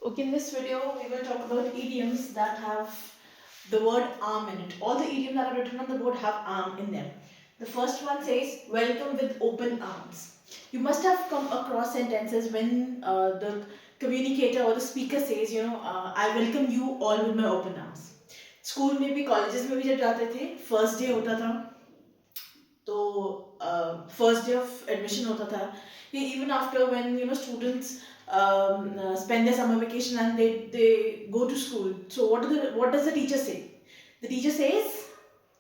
Okay, in this video, we will talk about idioms that have the word arm in it. All the idioms that are written on the board have arm in them. The first one says, welcome with open arms. You must have come across sentences when the communicator or the speaker says, I welcome you all with my open arms. School में भी colleges में भी जब जाते थे first day होता था तो फर्स्ट डे ऑफ एडमिशन होता था even after when students spend their summer vacation and they go to school, so what does the teacher say? The teacher says,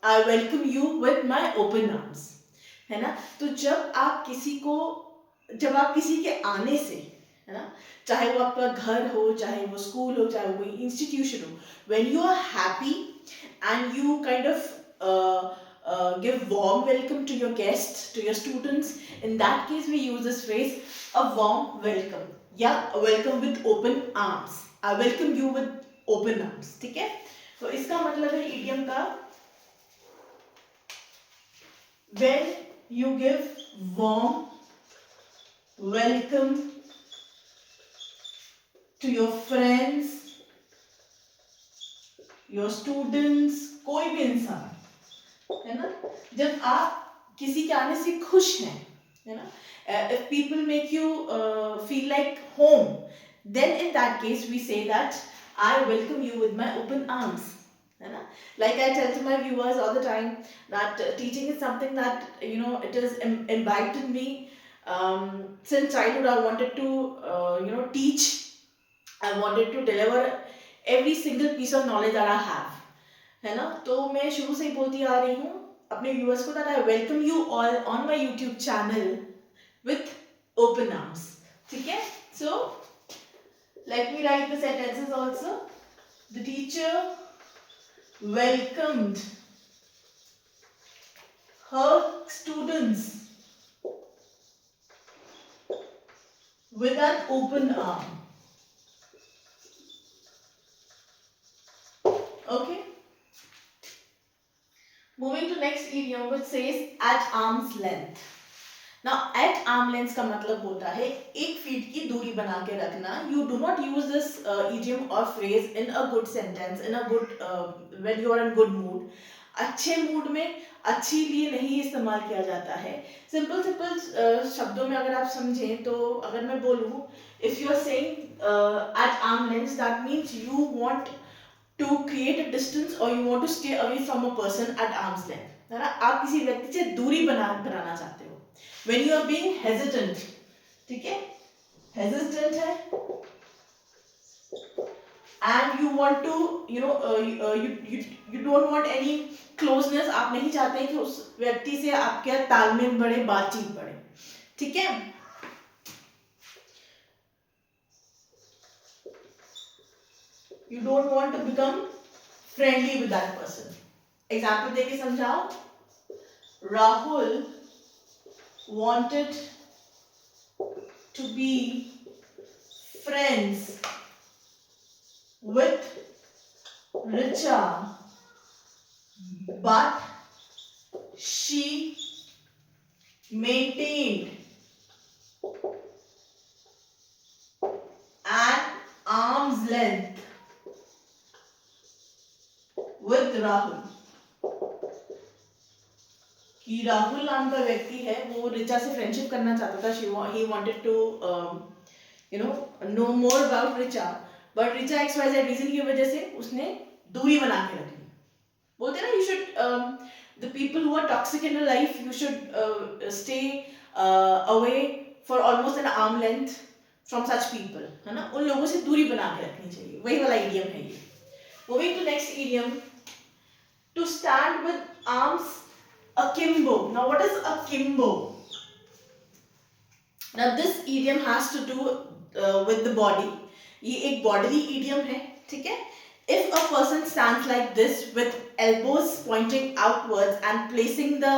I welcome you with my open arms. है ना? तो जब आप किसी के आने से, है ना, चाहे वो आपका घर हो, चाहे वो स्कूल हो, चाहे वो कोई इंस्टीट्यूशन हो, when you are happy and you kind of give warm welcome to your guests, to your students, in that case we use this phrase, a warm welcome, या welcome with open arms. I welcome you with open arms. ठीक है? तो इसका मतलब है idiom का, when you give warm welcome to your friends, your students, कोई भी इंसान, है ना, जब आप किसी के आने से खुश हैं, है ना, if people make you feel like home, then in that case we say that I welcome you with my open arms, है ना. Like I tell to my viewers all the time that teaching is something that it is imbibed in me. Since childhood I wanted to teach. I wanted to deliver every single piece of knowledge that I have, है ना. तो मैं शुरू से ही बोलती आ रही हूँ अपने व्यूअर्स को that I welcome you all on my YouTube channel with open arms. ठीक है? So let me write the sentences also. The teacher welcomed her students with an open arm. Okay? Moving to next idiom which says at arm's length. Now at arm length का मतलब होता है 1 feet की दूरी बना के रखना. You do not use this idiom or phrase in a good sentence, in a good when you are in good mood. अच्छे मूड में अच्छी लिए नहीं इस्तेमाल किया जाता है. सिंपल शब्दों में अगर आप समझें तो अगर मैं बोलूँ, if you are saying at arm length, that means you want to create a distance or you want to stay away from a person at arm's length, है ना. आप किसी व्यक्ति से दूरी बनाना चाहते हो. When you are being hesitant, ठीक है, hesitant है, and you want to you don't want any closeness, आप नहीं चाहते कि उस व्यक्ति से आपके तालमेल बढ़े, बातचीत बढ़े. ठीक है? You don't want to become friendly with that person. Example देके समझाओ. Rahul wanted to be friends with Richa, but she maintained an arm's length with Rahul. कि राहुल नाम का व्यक्ति है, वो रिचा से फ्रेंडशिप करना चाहता था. He wanted to know more about Richa, but Richa XYZ reason की वजह से उसने दूरी बना के रख ली. बोलते ना, you should the people who are toxic in your life, you should stay away for almost an arm length from such people, है ना. उन लोगों से दूरी बना के रखनी चाहिए. वही वाला idiom है ये. Moving to next idiom, to stand with arms akimbo. Now what is akimbo? Now this idiom has to do with the body. ये एक bodily idiom है. ठीक है? If a person stands like this with elbows pointing outwards and placing the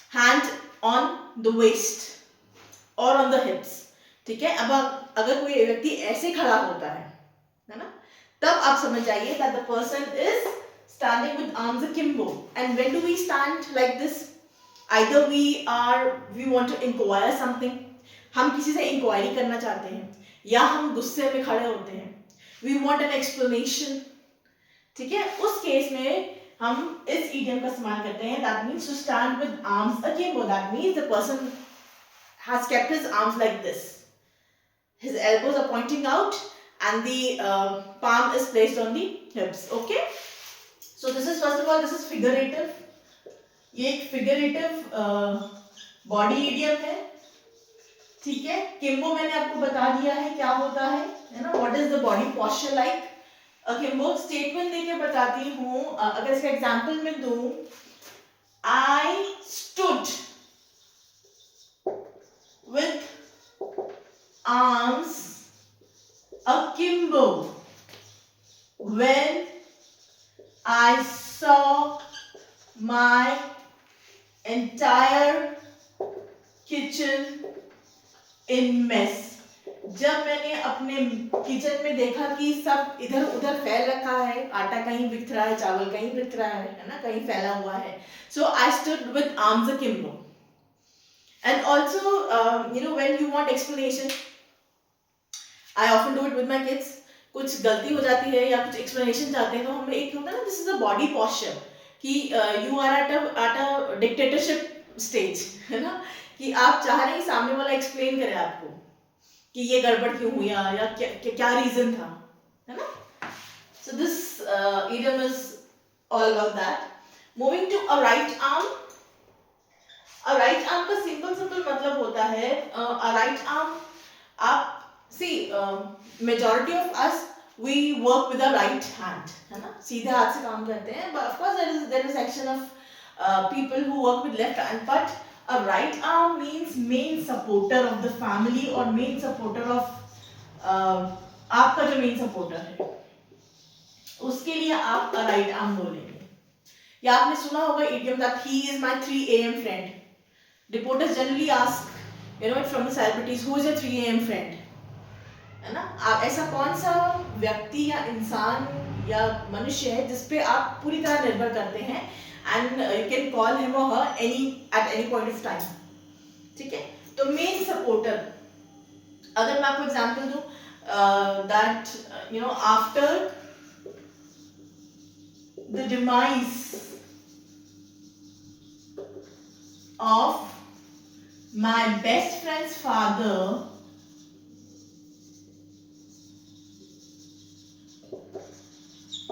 hand on the waist or on the hips, ठीक है. अब अगर कोई व्यक्ति ऐसे खड़ा होता है ना, तब आप समझ जाइए that the person is standing with arms akimbo. And when do we stand like this? Either we want to inquire something, हम किसी से इंक्वायरी करना चाहते हैं, या हम गुस्से में खड़े होते हैं, वी वॉन्ट एन एक्सप्लेनेशन, ठीक है, उस केस में हम इस इडियम का इस्तेमाल करते हैं, that means to stand with arms akimbo, that means the person has kept his arms like this, his elbows are pointing out and the palm is placed on the hips. Okay, so this is, first of all, this is figurative, ये एक figurative body idiom है, ठीक है. किम्बो मैंने आपको बता दिया है क्या होता है ना, what is the body posture like. Kimbho statement देके बताती हूँ, अगर इसका एग्जांपल मैं दूं, I stood with arms akimbo when I saw my entire kitchen in mess. जब मैंने अपने किचन में देखा कि सब इधर उधर फैल रखा है, आटा कहीं बिखरा रहा है, चावल कहीं बिखरा है ना, कहीं फैला हुआ है. So I stood with arms akimbo. And also, when you want explanation, I often do it with my kids. कुछ गलती हो जाती है या कुछ एक्सप्लेनेशन चाहते हैं तो हम एक होता है ना, this is a body posture, कि you are at a dictatorship stage, है ना, कि आप चाह रहे हैं सामने वाला एक्सप्लेन करे आपको कि ये गड़बड़ क्यों हुआ या क्या रीजन था, है ना. So this idiom is all about that. Moving to a right arm. A right arm का सिंपल मतलब होता है, अ राइट आर्म, आप see, majority of us we work with our right hand, है ना, सीधे हाथ से काम करते हैं, but of course there is section of people who work with left hand, but a right arm means main supporter of the family or main supporter of आपका जो main supporter है उसके लिए आप a right arm बोलेंगे. या आपने सुना होगा idiom that he is my 3 AM friend. Reporters generally ask, it from the celebrities, who is your 3 AM friend, है ना. ऐसा कौन सा व्यक्ति या इंसान या मनुष्य है जिसपे आप पूरी तरह निर्भर करते हैं, and you can call him और her at any point of time, ठीक है. तो मेन सपोर्टर, अगर मैं आपको एग्जांपल दूं, that after the demise of my best friends father,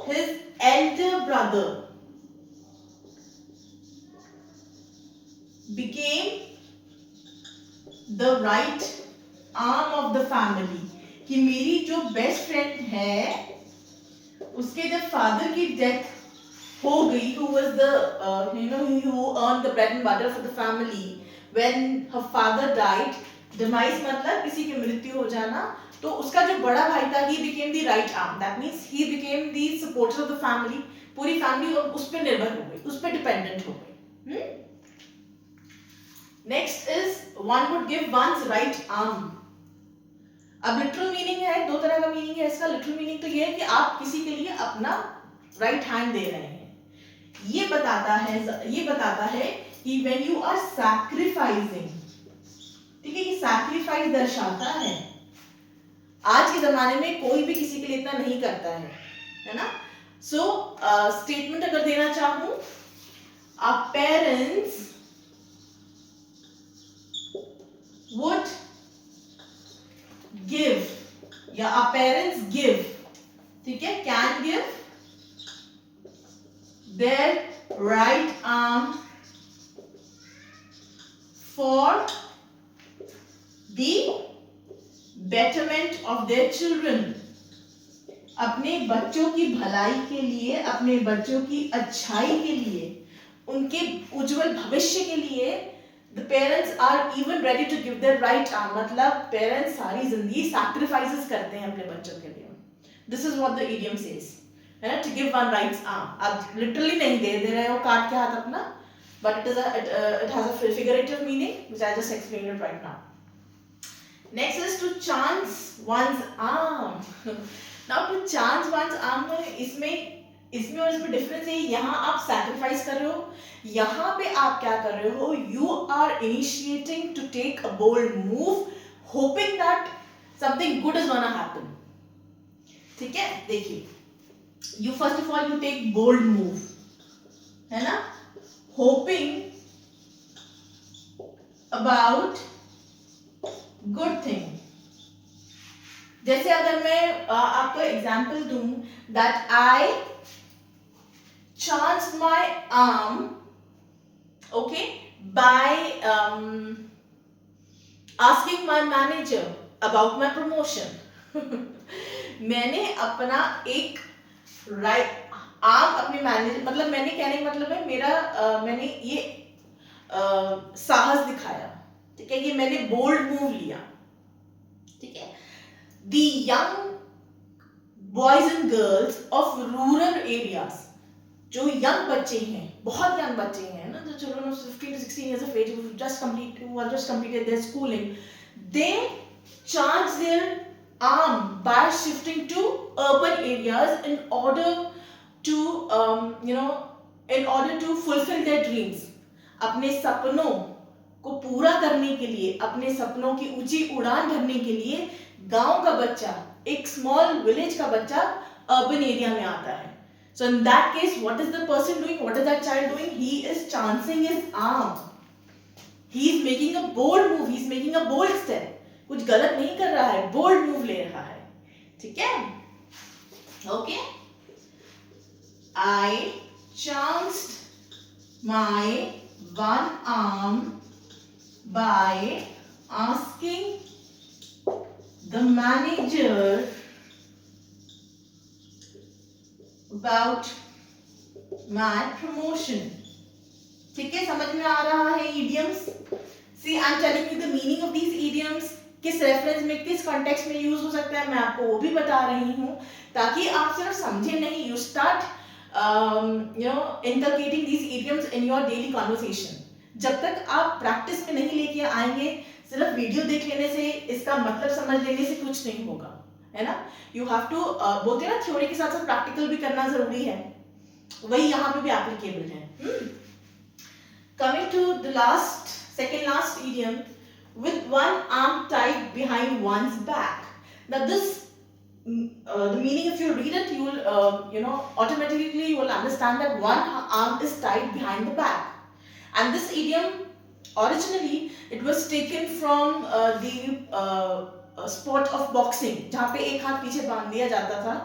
his elder brother became the right arm of the family. कि मेरी जो बेस्ट फ्रेंड है उसके जब फादर की डेथ हो गई, who was the who earned the bread and butter for the family, when her father died, demise मतलब किसी की मृत्यु हो जाना, तो उसका जो बड़ा भाई था, he became the right arm, that means he became the supporter of the family. पूरी फैमिली उस पर निर्भर हो गई, उस पर डिपेंडेंट हो गई. Next is one would give one's right arm. अब लिटरल मीनिंग है, दो तरह का मीनिंग है इसका. लिटरल मीनिंग तो ये है कि आप किसी के लिए अपना राइट हैंड दे रहे हैं. ये बताता है कि when you are sacrificing, ठीक है, ये सैक्रिफाइस दर्शाता है. आज के जमाने में कोई भी किसी के लिए इतना नहीं करता है ना. सो स्टेटमेंट अगर देना चाहूं, our parents would give, या our parents give, ठीक है, can give their right arm for the betterment of their children. अपने बच्चों की भलाई के लिए, अपने बच्चों की अच्छाई के लिए, उनके उज्जवल भविष्य के लिए, the parents are even ready to give their right arm. मतलब पेरेंट्स सारी जिंदगी सैक्रिफाइसेस करते हैं अपने बच्चों के लिए. This is what the idiom says, है ना, to give one right arm. अब लिटरली नहीं दे रहे हो काट के हाथ अपना, but it has a figurative meaning which I just explained it right now. Next is to chance one's arm. Now to chance one's arm में इसमें और इसमें डिफरेंस है. यहाँ आप सैक्रिफाइस कर रहे हो, यहाँ पे आप क्या कर रहे हो, you are initiating to take a bold move, hoping that something good is gonna happen. ठीक है, देखिए, you first of all you take bold move, है ना, hoping about good thing. जैसे अगर मैं आपको एग्जाम्पल दूं, that I chanced my arm, okay, by asking my manager about my promotion. मैंने अपना एक राइट आर्म अपने मैनेजर, मतलब मैंने कहने का मतलब है मेरा मैंने ये साहस दिखाया, ठीक है, ये मैंने बोल्ड मूव लिया, ठीक है. The young boys and girls of rural areas, जो यंग बच्चे हैं, बहुत यंग बच्चे हैं ना, जो children of 15 to 16 years of age who have just completed their schooling, they charge their arm by shifting to urban areas in order to in order to fulfill their dreams. अपने सपनों को पूरा करने के लिए, अपने सपनों की ऊंची उड़ान भरने के लिए गांव का बच्चा, एक स्मॉल विलेज का बच्चा अर्बन एरिया में आता है. So in that case, what is the person doing? What is that child doing? He is chancing his arm. He is making a bold move. He is making a bold step. कुछ गलत नहीं कर रहा है, bold move ले रहा है, ठीक है. Okay, I chanced my one arm by asking the manager about my promotion. ठीक है, समझ में आ रहा है idioms? See, I'm telling you the meaning of these idioms. किस रेफरेंस में, किस कॉन्टेक्स्ट में यूज हो सकता है, मैं आपको वो भी बता रही हूँ, ताकि आप सिर्फ समझे नहीं, you start inculcating these idioms in your daily conversation. जब तक आप प्रैक्टिस में नहीं लेके आएंगे, सिर्फ वीडियो देख लेने से, इसका मतलब समझ लेने से कुछ नहीं होगा, है ना. यू हैव टू, बोलते हैं ना, थ्योरी के साथ साथ प्रैक्टिकल भी करना जरूरी है, वही यहाँ पे भी एप्लीकेबल है. Coming to the last, second last idiom, with one arm tied behind one's back. Now this, the meaning, if you read it, you will automatically you will understand that one arm is tied behind the back. And this idiom, originally it was taken from the sport of boxing, जहाँ पे एक हाथ पीछे बांध दिया जाता था,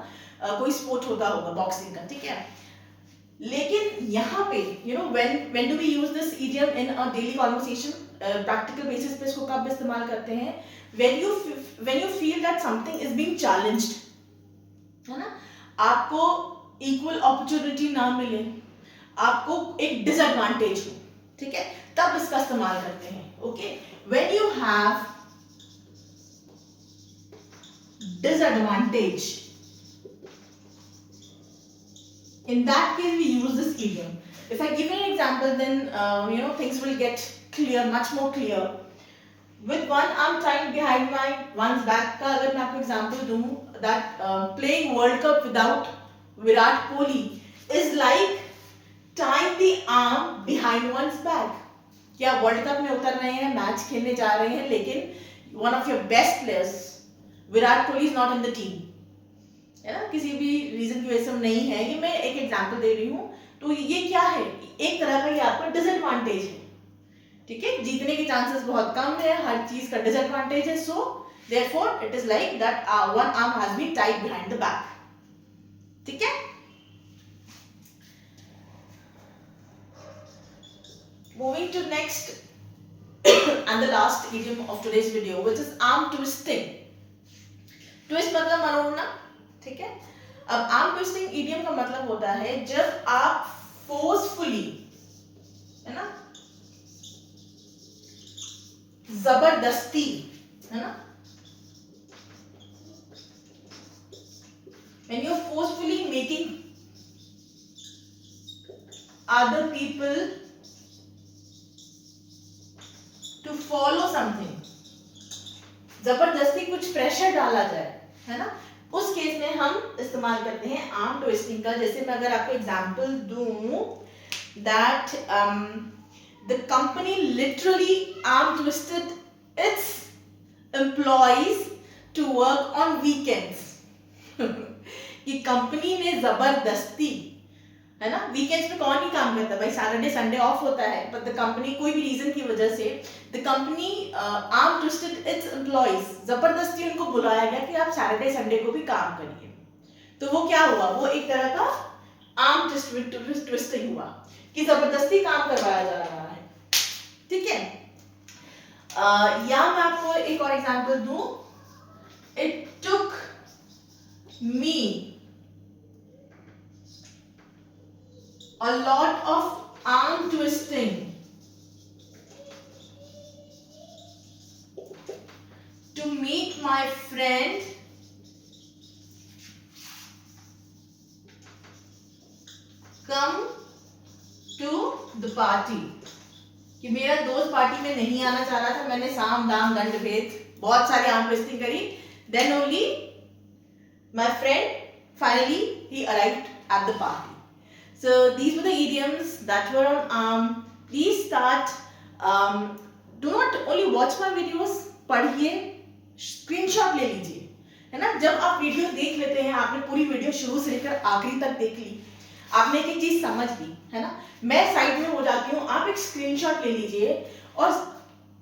कोई स्पोर्ट होता होगा बॉक्सिंग का, ठीक है. लेकिन यहाँ पे when do we use this idiom in a daily conversation, practical basis पे इसको कब इस्तेमाल करते हैं? when you feel that something is being challenged, है ना, आपको equal opportunity ना मिले, आपको एक disadvantage हो, ठीक है, तब इसका इस्तेमाल करते हैं. Okay, when you have disadvantage, in that case we use this idiom. If I give you an example, then things will get clear, much more clear. With one arm tied behind one's back का अगर मैं आपको example दूँ, that playing World Cup without Virat Kohli is like tying the arm behind one's back. क्या world cup में उतर रहे हैं, मैच खेलने जा रहे हैं, लेकिन one of your best players Virat Kohli is not in the team, है ना, किसी भी रीजन की वजह से नहीं है. ये मैं एक एग्जांपल दे रही हूँ. तो ये क्या है, एक तरह का ये आपका डिसएडवांटेज है, ठीक है. जीतने के चांसेस बहुत कम है, हर चीज का डिसएडवांटेज है. So therefore it is like that one arm has been tied behind the back, ठीक है. Moving to next and the last idiom of today's video, which is arm twisting. Twist मतलब मरोड़ना, ठीक है. अब arm twisting idiom का मतलब होता है जब आप forcefully, है ना, जबरदस्ती, है ना, when you're forcefully making other people to follow something, जबरदस्ती कुछ प्रेशर डाला जाए, है ना, उस केस में हम इस्तेमाल करते हैं आर्म ट्विस्टिंग का. जैसे मैं अगर आपको एग्जांपल दूं, that the company literally arm twisted its employees to work on weekends. कि कंपनी ने जबरदस्ती, है ना, वीकेंड्स में कौन ही काम करता है भाई, सैटरडे संडे ऑफ होता है, बट द कंपनी कोई भी रीजन की वजह से the company arm twisted it's employees, जबरदस्ती उनको बुलाया गया कि आप सैटरडे संडे को भी काम करिए। तो वो क्या हुआ, वो एक तरह का आर्म ट्विस्टिंग हुआ कि जबरदस्ती काम करवाया जा रहा है, ठीक है। या मैं आपको एक और एग्जांपल दूं, it took me a lot of arm twisting to meet my friend come to the party, कि मेरा दोस्त पार्टी में नहीं आना चाह रहा था, मैंने साम दाम दंड भेद बहुत सारी आर्म ट्विस्टिंग करी, then only my friend finally he arrived at the party. So these were the idioms that were on please start, do not only watch my videos, पढ़िए, स्क्रीनशॉट ले लीजिए, है ना। जब आप वीडियो देख लेते हैं, आपने पूरी वीडियो शुरू से लेकर आखिरी तक देख ली, आपने एक चीज समझ ली, है ना, मैं साइड में हो जाती हूँ, आप एक स्क्रीनशॉट ले लीजिए। और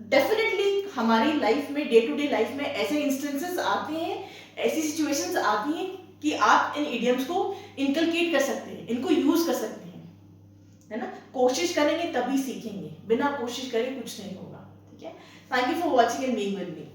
डेफिनेटली हमारी लाइफ में, डे टू डे लाइफ में ऐसे इंस्टेंसेस आते हैं, ऐसी सिचुएशंस आती हैं कि आप इन इडियम्स को इनकलकेट कर सकते हैं, इनको यूज कर सकते हैं, है ना। कोशिश करेंगे तभी सीखेंगे, बिना कोशिश करे कुछ नहीं होगा, ठीक है। Thank you for watching and being with me.